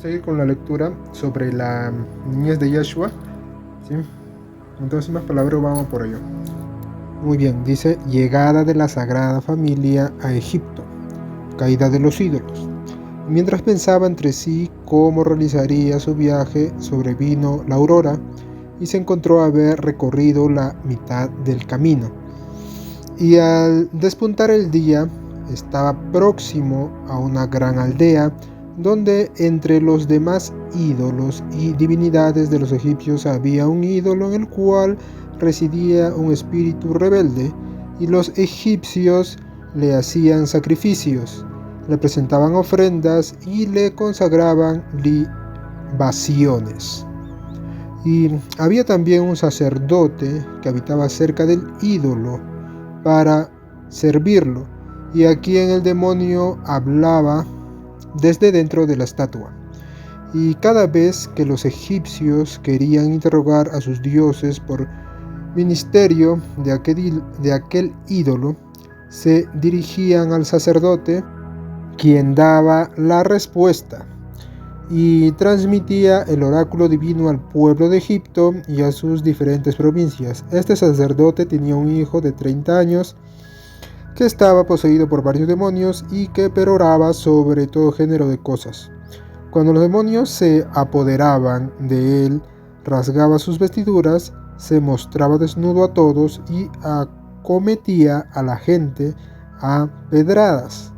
Vamos a seguir con la lectura sobre la niñez de Yeshua. ¿Sí? Entonces, sin más palabras, vamos por ello. Muy bien, dice: llegada de la Sagrada Familia a Egipto, caída de los ídolos. Mientras pensaba entre sí cómo realizaría su viaje, sobrevino la aurora y se encontró a haber recorrido la mitad del camino. Y al despuntar el día, estaba próximo a una gran aldea donde entre los demás ídolos y divinidades de los egipcios había un ídolo en el cual residía un espíritu rebelde, y los egipcios le hacían sacrificios, le presentaban ofrendas y le consagraban libaciones. Y había también un sacerdote que habitaba cerca del ídolo para servirlo, y a quien el demonio hablaba desde dentro de la estatua. Y cada vez que los egipcios querían interrogar a sus dioses por ministerio de aquel ídolo, se dirigían al sacerdote, quien daba la respuesta y transmitía el oráculo divino al pueblo de Egipto y a sus diferentes provincias. Este sacerdote tenía un hijo de 30 años que estaba poseído por varios demonios y que peroraba sobre todo género de cosas. Cuando los demonios se apoderaban de él, rasgaba sus vestiduras, se mostraba desnudo a todos y acometía a la gente a pedradas.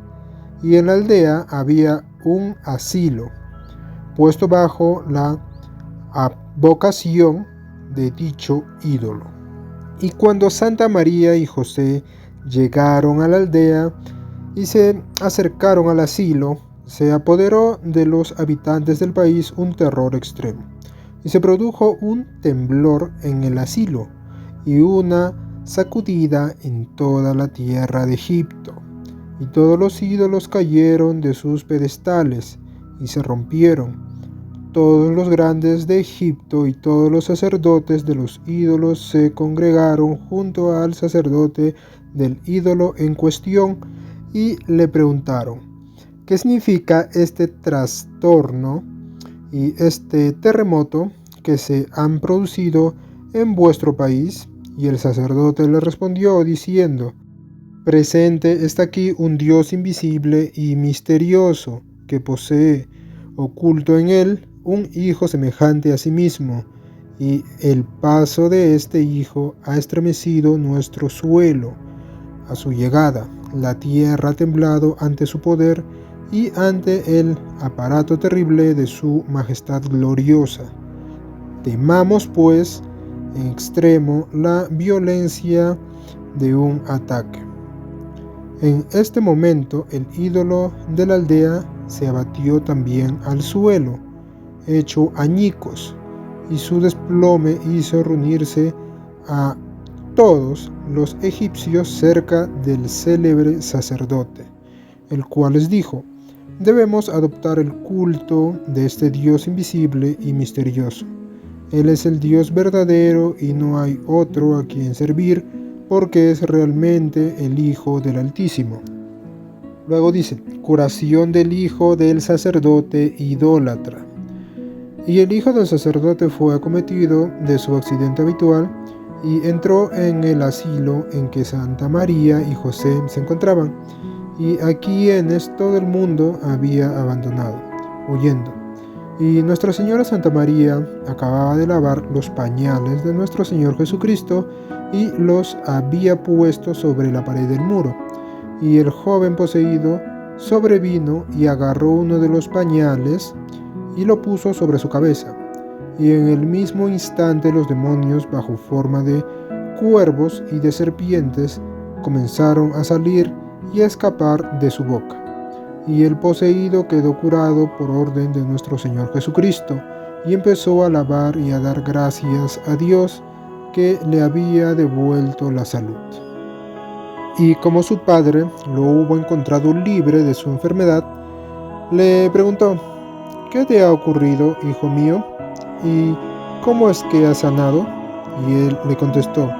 Y en la aldea había un asilo puesto bajo la advocación de dicho ídolo. Y cuando Santa María y José llegaron a la aldea y se acercaron al asilo, se apoderó de los habitantes del país un terror extremo, y se produjo un temblor en el asilo y una sacudida en toda la tierra de Egipto, y todos los ídolos cayeron de sus pedestales y se rompieron. Todos los grandes de Egipto y todos los sacerdotes de los ídolos se congregaron junto al sacerdote del ídolo en cuestión y le preguntaron: ¿qué significa este trastorno y este terremoto que se han producido en vuestro país? Y el sacerdote le respondió diciendo: presente está aquí un Dios invisible y misterioso, que posee oculto en él un hijo semejante a sí mismo, y el paso de este hijo ha estremecido nuestro suelo. A su llegada, la tierra ha temblado ante su poder y ante el aparato terrible de su majestad gloriosa. Temamos, pues, en extremo la violencia de un ataque. En este momento, el ídolo de la aldea se abatió también al suelo, hecho añicos, y su desplome hizo reunirse a todos los egipcios cerca del célebre sacerdote, el cual les dijo: debemos adoptar el culto de este Dios invisible y misterioso. Él es el Dios verdadero y no hay otro a quien servir, porque es realmente el Hijo del Altísimo. Luego dice: curación del hijo del sacerdote idólatra. Y el hijo del sacerdote fue acometido de su accidente habitual y entró en el asilo en que Santa María y José se encontraban, y a quienes todo el mundo había abandonado, huyendo. Y Nuestra Señora Santa María acababa de lavar los pañales de nuestro Señor Jesucristo y los había puesto sobre la pared del muro. Y el joven poseído sobrevino y agarró uno de los pañales y lo puso sobre su cabeza. Y en el mismo instante los demonios, bajo forma de cuervos y de serpientes, comenzaron a salir y a escapar de su boca. Y el poseído quedó curado por orden de nuestro Señor Jesucristo, y empezó a alabar y a dar gracias a Dios, que le había devuelto la salud. Y como su padre lo hubo encontrado libre de su enfermedad, le preguntó: ¿qué te ha ocurrido, hijo mío? ¿Y cómo es que has sanado? Y él le contestó: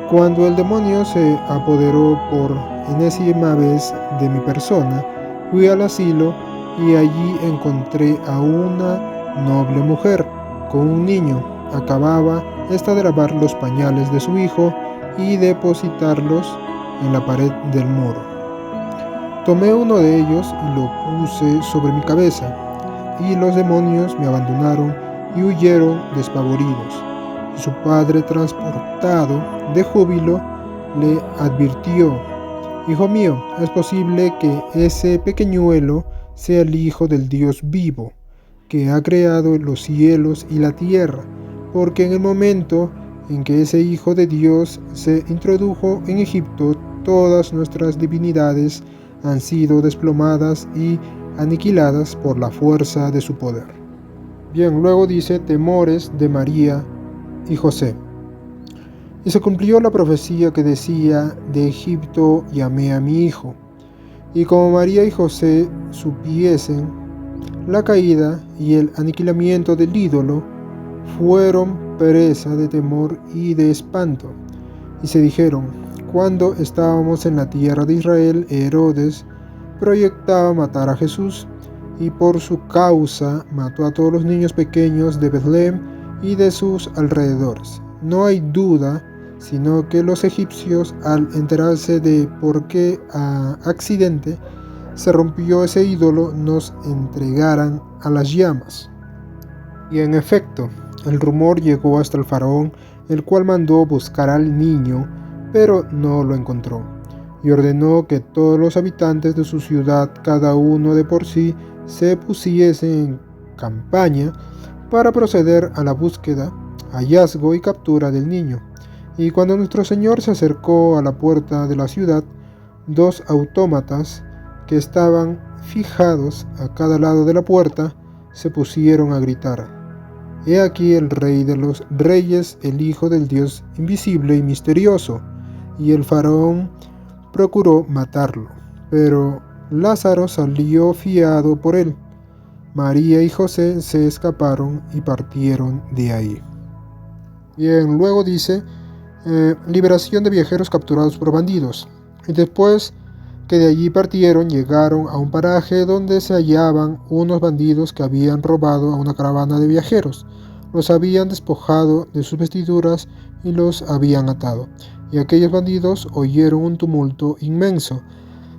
cuando el demonio se apoderó por enésima vez de mi persona, fui al asilo y allí encontré a una noble mujer con un niño. Acababa esta de lavar los pañales de su hijo y depositarlos en la pared del muro. Tomé uno de ellos y lo puse sobre mi cabeza, y los demonios me abandonaron y huyeron despavoridos. Y su padre, transportado de júbilo, le advirtió: Hijo mío, es posible que ese pequeñuelo sea el Hijo del Dios vivo, que ha creado los cielos y la tierra, porque en el momento en que ese Hijo de Dios se introdujo en Egipto, todas nuestras divinidades han sido desplomadas y aniquiladas por la fuerza de su poder. Bien, luego dice temores de María y José. Y se cumplió la profecía que decía: de Egipto llamé a mi hijo. Y como María y José supiesen la caída y el aniquilamiento del ídolo, fueron presa de temor y de espanto. Y se dijeron: cuando estábamos en la tierra de Israel, Herodes proyectaba matar a Jesús, y por su causa mató a todos los niños pequeños de Belén y de sus alrededores. No hay duda sino que los egipcios, al enterarse de por qué accidente se rompió ese ídolo, nos entregaran a las llamas. Y en efecto, el rumor llegó hasta el faraón, el cual mandó buscar al niño, pero no lo encontró, y ordenó que todos los habitantes de su ciudad, cada uno de por sí, se pusiesen en campaña para proceder a la búsqueda, hallazgo y captura del niño. Y cuando nuestro Señor se acercó a la puerta de la ciudad, dos autómatas que estaban fijados a cada lado de la puerta se pusieron a gritar: He aquí el Rey de los Reyes, el Hijo del Dios invisible y misterioso. Y el faraón procuró matarlo, pero Lázaro salió fiado por él. María y José se escaparon y partieron de ahí. Bien, luego dice liberación de viajeros capturados por bandidos. Y después que de allí partieron, llegaron a un paraje donde se hallaban unos bandidos que habían robado a una caravana de viajeros. Los habían despojado de sus vestiduras y los habían atado. Y aquellos bandidos oyeron un tumulto inmenso,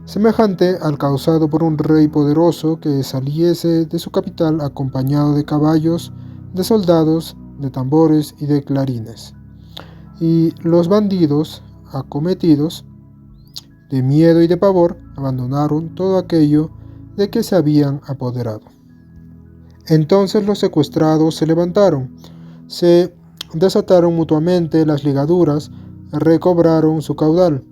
semejante al causado por un rey poderoso que saliese de su capital acompañado de caballos, de soldados, de tambores y de clarines. Y los bandidos, acometidos de miedo y de pavor, abandonaron todo aquello de que se habían apoderado. Entonces los secuestrados se levantaron, se desataron mutuamente las ligaduras, recobraron su caudal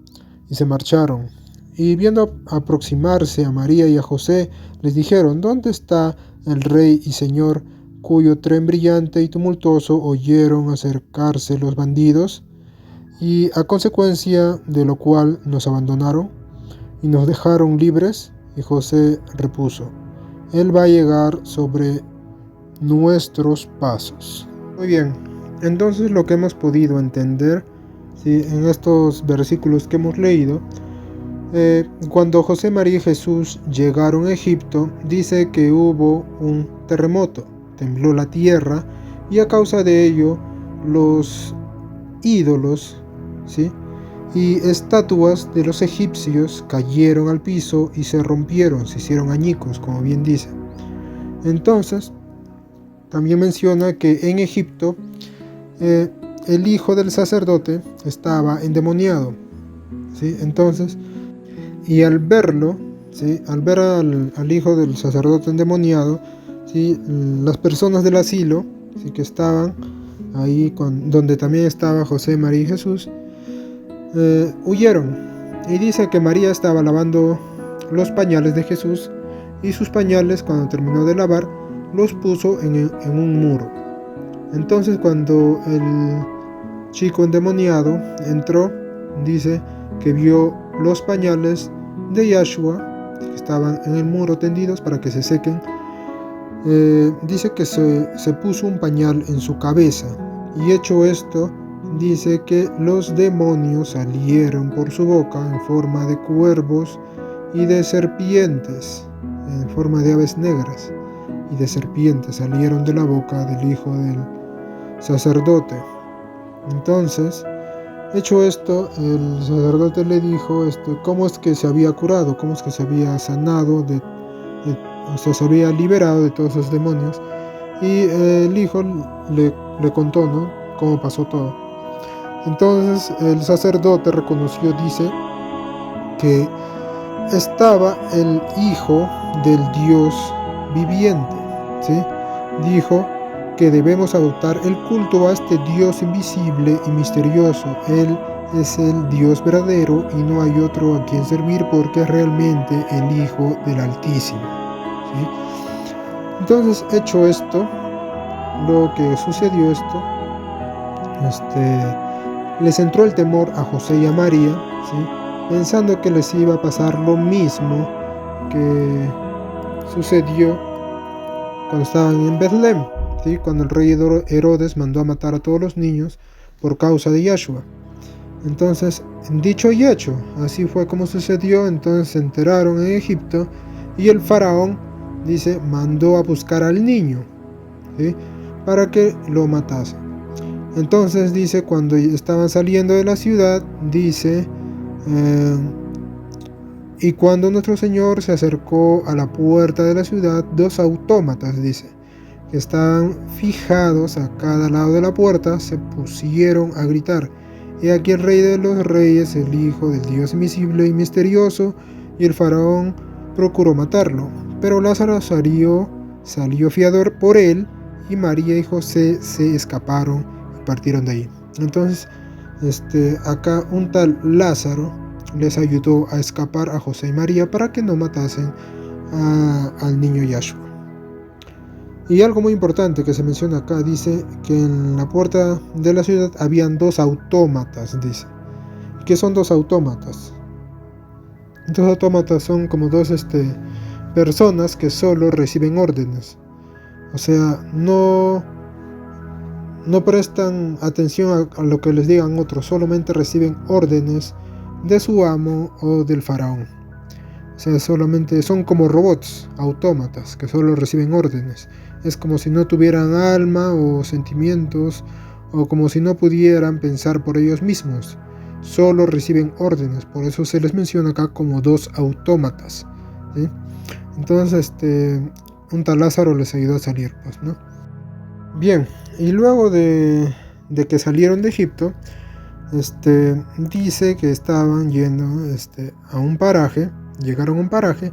y se marcharon. Y viendo aproximarse a María y a José, les dijeron: ¿Dónde está el Rey y Señor, cuyo tren brillante y tumultuoso oyeron acercarse los bandidos? Y a consecuencia de lo cual nos abandonaron y nos dejaron libres. Y José repuso: Él va a llegar sobre nuestros pasos. Muy bien, entonces lo que hemos podido entender, ¿sí?, en estos versículos que hemos leído, cuando José, María y Jesús llegaron a Egipto, dice que hubo un terremoto, tembló la tierra, y a causa de ello los ídolos, ¿sí?, y estatuas de los egipcios cayeron al piso y se rompieron, se hicieron añicos, como bien dice. Entonces, también menciona que en Egipto el hijo del sacerdote estaba endemoniado, ¿sí? Entonces, y al verlo, ¿sí?, al ver al hijo del sacerdote endemoniado, ¿sí?, las personas del asilo, ¿sí?, que estaban ahí, donde también estaba José, María y Jesús, huyeron. Y dice que María estaba lavando los pañales de Jesús, y sus pañales, cuando terminó de lavar, los puso en un muro. Entonces, cuando el chico endemoniado entró, dice que vio los pañales de Yahshua que estaban en el muro tendidos para que se sequen. Dice que se puso un pañal en su cabeza, y hecho esto, dice que los demonios salieron por su boca en forma de cuervos y de serpientes, en forma de aves negras y de serpientes salieron de la boca del hijo del sacerdote. Entonces, hecho esto, el sacerdote le dijo cómo es que se había curado, cómo es que se había sanado, o sea, se había liberado de todos esos demonios. Y el hijo le contó, ¿no?, cómo pasó todo. Entonces el sacerdote reconoció, dice, que estaba el hijo del Dios viviente, ¿sí? Dijo que debemos adoptar el culto a este Dios invisible y misterioso. Él es el Dios verdadero y no hay otro a quien servir porque es realmente el Hijo del Altísimo, ¿sí? Entonces, hecho esto, lo que sucedió les entró el temor a José y a María, ¿sí?, pensando que les iba a pasar lo mismo que sucedió cuando estaban en Betlem, ¿sí?, cuando el rey Herodes mandó a matar a todos los niños por causa de Yahshua. Entonces, dicho y hecho, así fue como sucedió. Entonces se enteraron en Egipto y el faraón, dice, mandó a buscar al niño, ¿sí?, para que lo matase. Entonces dice, cuando estaban saliendo de la ciudad, dice, y cuando nuestro Señor se acercó a la puerta de la ciudad, 2 autómatas, dice, que estaban fijados a cada lado de la puerta, se pusieron a gritar: «He aquí el Rey de los Reyes, el Hijo del Dios invisible y misterioso». Y el faraón procuró matarlo, pero Lázaro salió fiador por él, y María y José se escaparon y partieron de ahí. Entonces, acá un tal Lázaro les ayudó a escapar a José y María para que no matasen al niño Yahshua. Y algo muy importante que se menciona acá, dice que en la puerta de la ciudad habían 2 autómatas, dice. ¿Qué son 2 autómatas? 2 autómatas son como 2 personas que solo reciben órdenes. O sea, no prestan atención a lo que les digan otros, solamente reciben órdenes de su amo o del faraón. O sea, solamente son como robots, autómatas, que solo reciben órdenes. Es como si no tuvieran alma o sentimientos, o como si no pudieran pensar por ellos mismos. Solo reciben órdenes, por eso se les menciona acá como 2 autómatas, ¿sí? Entonces, un tal Lázaro les ayudó a salir, pues, ¿no? Bien, y luego de que salieron de Egipto, dice que estaban yendo a un paraje. Llegaron a un paraje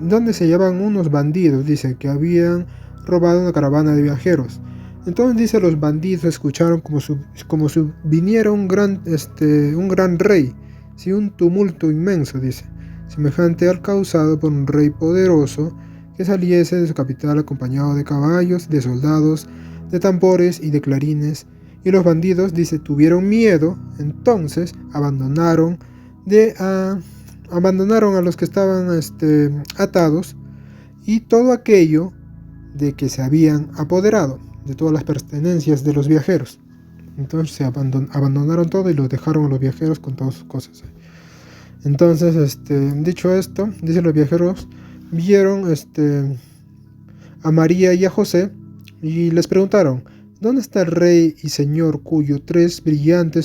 donde se hallaban unos bandidos, dice, que habían robado una caravana de viajeros. Entonces, dice, los bandidos escucharon como si viniera un gran rey, ¿sí?, un tumulto inmenso, dice, semejante al causado por un rey poderoso que saliese de su capital acompañado de caballos, de soldados, de tambores y de clarines. Y los bandidos, dice, tuvieron miedo, entonces abandonaron a los que estaban atados y todo aquello de que se habían apoderado, de todas las pertenencias de los viajeros. Entonces se abandonaron todo y los dejaron a los viajeros con todas sus cosas. Entonces, dicho esto, dice, los viajeros vieron a María y a José y les preguntaron: ¿dónde está el rey y señor cuyo tren brillante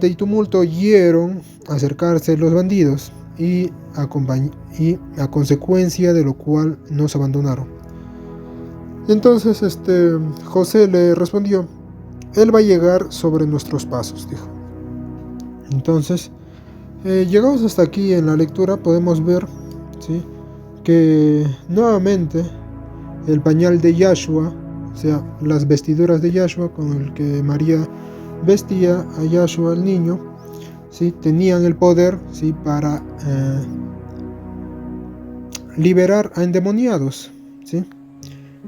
y tumulto oyeron acercarse los bandidos, y a consecuencia de lo cual nos abandonaron? Entonces José le respondió: él va a llegar sobre nuestros pasos, dijo. Entonces, llegados hasta aquí en la lectura, podemos ver, ¿sí?, que nuevamente el pañal de Yahshua, o sea, las vestiduras de Yahshua con el que María vestía a Yahshua, el niño, ¿sí?, tenían el poder, ¿sí?, para liberar a endemoniados, ¿sí?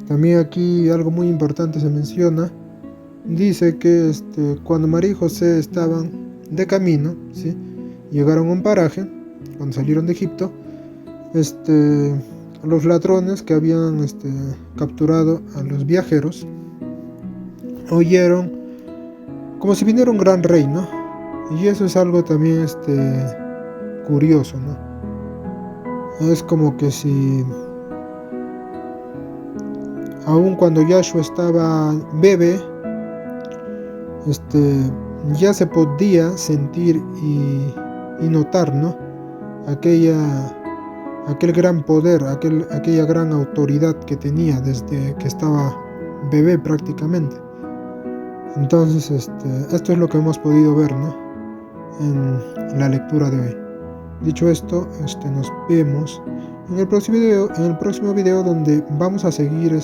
También aquí algo muy importante se menciona. Dice que cuando María y José estaban de camino, ¿sí?, llegaron a un paraje, cuando salieron de Egipto, los ladrones que habían capturado a los viajeros oyeron como si viniera un gran rey, ¿no? Y eso es algo también curioso, ¿no? Es como que si aun cuando Yahshua estaba bebé, ya se podía sentir y notar, ¿no? Aquel gran poder, aquella gran autoridad que tenía desde que estaba bebé prácticamente. Entonces, esto es lo que hemos podido ver, ¿no? En la lectura de hoy. Dicho esto, nos vemos en el próximo video donde vamos a seguir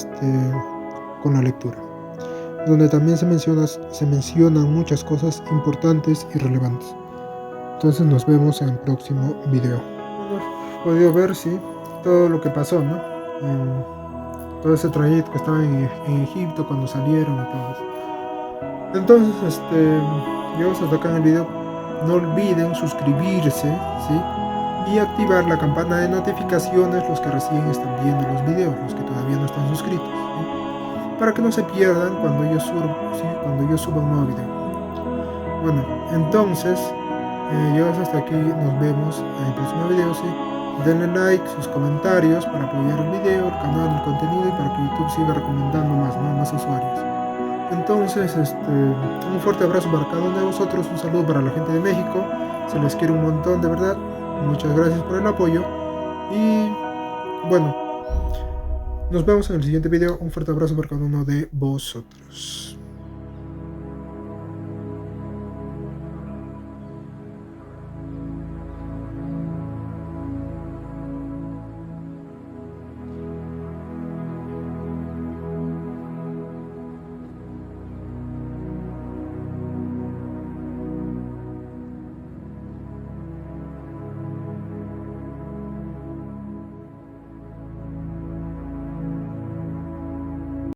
con la lectura, donde también se mencionan muchas cosas importantes y relevantes. Entonces nos vemos en el próximo video. Hemos podido ver, sí, todo lo que pasó, ¿no? Todo ese trayecto que estaba en Egipto cuando salieron y todo eso. Entonces, llegamos hasta acá en el video. No olviden suscribirse, ¿sí? Y activar la campana de notificaciones los que recién están viendo los videos, los que todavía no están suscritos, ¿sí? Para que no se pierdan cuando yo suba un nuevo video. Bueno, entonces, llegamos hasta aquí, nos vemos en el próximo video, ¿sí? Denle like, sus comentarios para apoyar el video, el canal, el contenido y para que YouTube siga recomendando más, ¿no? Más usuarios. Entonces, un fuerte abrazo para cada uno de vosotros, un saludo para la gente de México, se les quiere un montón de verdad, muchas gracias por el apoyo y bueno, nos vemos en el siguiente video, un fuerte abrazo para cada uno de vosotros.